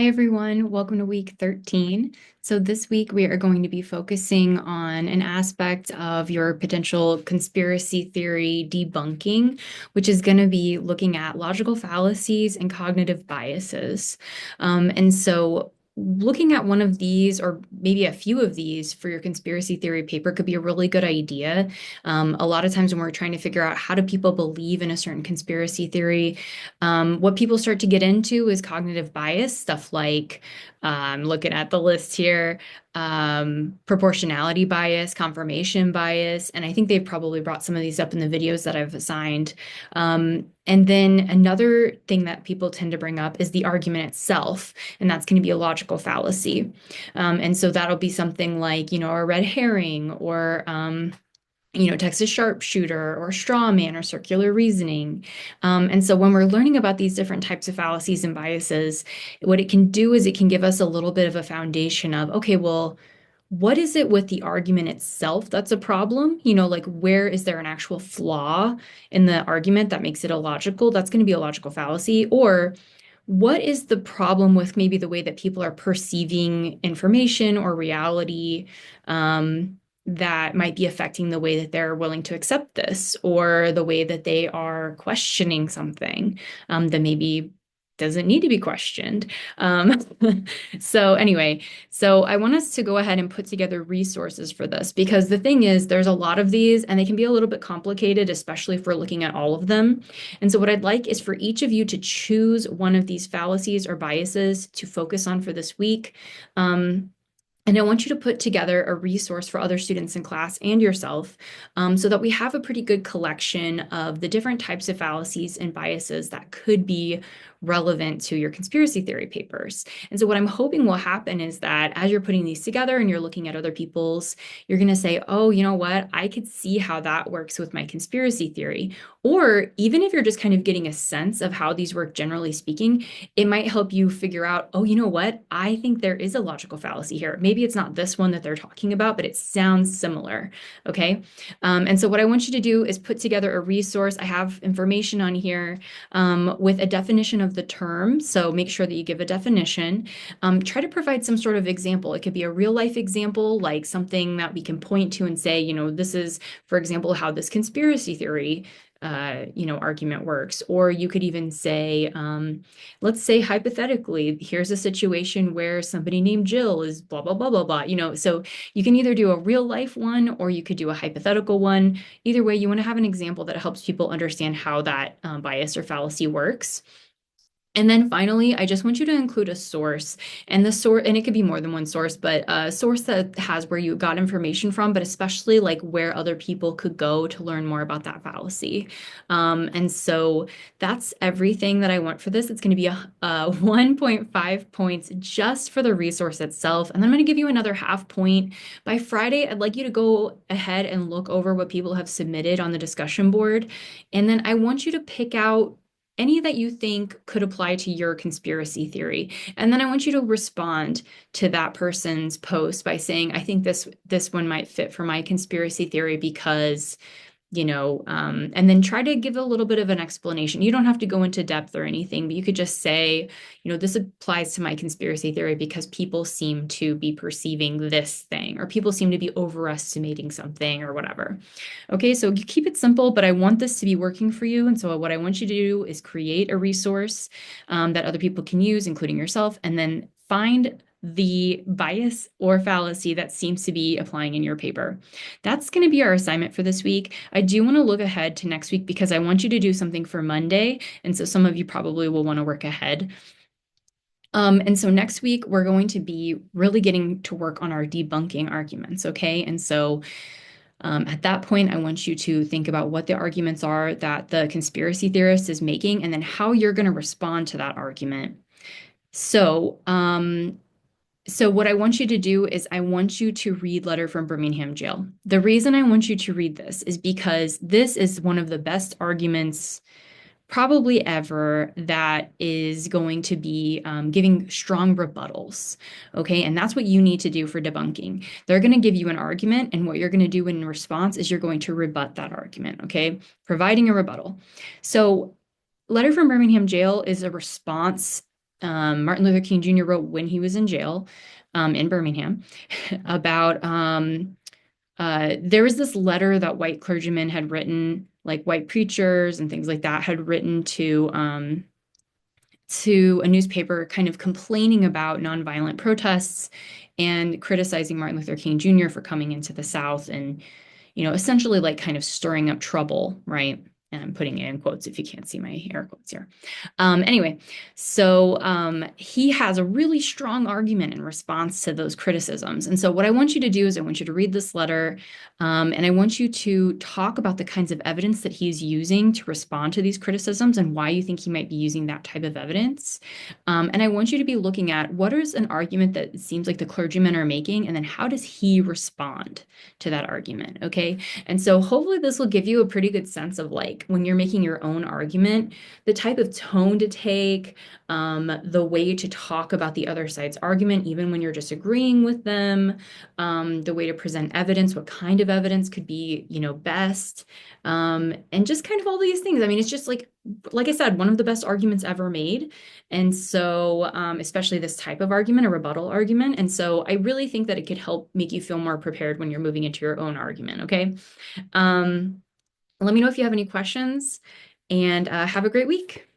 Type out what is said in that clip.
Hi, everyone. Welcome to week 13. So, this week we are going to be focusing on an aspect of your potential conspiracy theory debunking, which is going to be looking at logical fallacies and cognitive biases. Looking at one of these, or maybe a few of these, for your conspiracy theory paper could be a really good idea. A lot of times when we're trying to figure out how do people believe in a certain conspiracy theory, what people start to get into is cognitive bias, stuff like looking at the list here, proportionality bias, confirmation bias, and I think they've probably brought some of these up in the videos that I've assigned. And then another thing that people tend to bring up is the argument itself, and that's going to be a logical fallacy. And so that'll be something like, a red herring or Texas sharpshooter or straw man or circular reasoning. And so when we're learning about these different types of fallacies and biases, what it can do is it can give us a little bit of a foundation of, okay, well, what is it with the argument itself that's a problem? Like where is there an actual flaw in the argument that makes it illogical? That's going to be a logical fallacy. Or what is the problem with maybe the way that people are perceiving information or reality, that might be affecting the way that they're willing to accept this, or the way that they are questioning something, that maybe doesn't need to be questioned. Um, so I want us to go ahead and put together resources for this, because the thing is, there's a lot of these and they can be a little bit complicated, especially if we're looking at all of them. And so what I'd like is for each of you to choose one of these fallacies or biases to focus on for this week. And I want you to put together a resource for other students in class and yourself, so that we have a pretty good collection of the different types of fallacies and biases that could be relevant to your conspiracy theory papers. And so what I'm hoping will happen is that as you're putting these together and you're looking at other people's, you're going to say, oh, you know what? I could see how that works with my conspiracy theory. Or even if you're just kind of getting a sense of how these work, generally speaking, it might help you figure out, oh, you know what? I think there is a logical fallacy here. Maybe it's not this one that they're talking about, but it sounds similar. Okay. And so what I want you to do is put together a resource. I have information on here, with a definition of the term. So make sure that you give a definition. Try to provide some sort of example. It could be a real life example, like something that we can point to and say, this is, for example, how this conspiracy theory argument works. Or you could even say, let's say hypothetically, here's a situation where somebody named Jill is blah, blah, blah, blah, blah. So you can either do a real life one or you could do a hypothetical one. Either way, you want to have an example that helps people understand how that bias or fallacy works. And then finally, I just want you to include a source, and the source, and it could be more than one source, but a source that has where you got information from, but especially like where other people could go to learn more about that fallacy. And so that's everything that I want for this. It's going to be a 1.5 points just for the resource itself. And then I'm going to give you another half point. By Friday, I'd like you to go ahead and look over what people have submitted on the discussion board. And then I want you to pick out any that you think could apply to your conspiracy theory. And then I want you to respond to that person's post by saying, I think this one might fit for my conspiracy theory because, and then try to give a little bit of an explanation. You don't have to go into depth or anything, but you could just say, this applies to my conspiracy theory because people seem to be perceiving this thing, or people seem to be overestimating something or whatever. Okay, so you keep it simple, but I want this to be working for you. And so what I want you to do is create a resource, that other people can use, including yourself, and then find the bias or fallacy that seems to be applying in your paper. That's going to be our assignment for this week. I do want to look ahead to next week because I want you to do something for Monday. And so some of you probably will want to work ahead. And so next week, we're going to be really getting to work on our debunking arguments, okay? And so at that point, I want you to think about what the arguments are that the conspiracy theorist is making, and then how you're going to respond to that argument. So what I want you to do is I want you to read Letter from Birmingham Jail. The reason I want you to read this is because this is one of the best arguments probably ever that is going to be giving strong rebuttals. Okay, and that's what you need to do for debunking. They're going to give you an argument, and what you're going to do in response is you're going to rebut that argument. Okay, providing a rebuttal. So Letter from Birmingham Jail is a response Martin Luther King Jr. wrote when he was in jail in Birmingham about there was this letter that white clergymen had written, like white preachers and things like that had written to a newspaper kind of complaining about nonviolent protests and criticizing Martin Luther King Jr. for coming into the South and, essentially like kind of stirring up trouble, right? And I'm putting it in quotes if you can't see my air quotes here. Anyway, so he has a really strong argument in response to those criticisms. And so what I want you to do is I want you to read this letter, and I want you to talk about the kinds of evidence that he's using to respond to these criticisms and why you think he might be using that type of evidence. And I want you to be looking at what is an argument that it seems like the clergymen are making, and then how does he respond to that argument, okay? And so hopefully this will give you a pretty good sense of like when you're making your own argument, the type of tone to take, the way to talk about the other side's argument, even when you're disagreeing with them, the way to present evidence, what kind of evidence could be, best, and just kind of all these things. I mean, it's just like I said, one of the best arguments ever made. And so, especially this type of argument, a rebuttal argument. And so I really think that it could help make you feel more prepared when you're moving into your own argument, okay? Um, Let me know if you have any questions, and have a great week.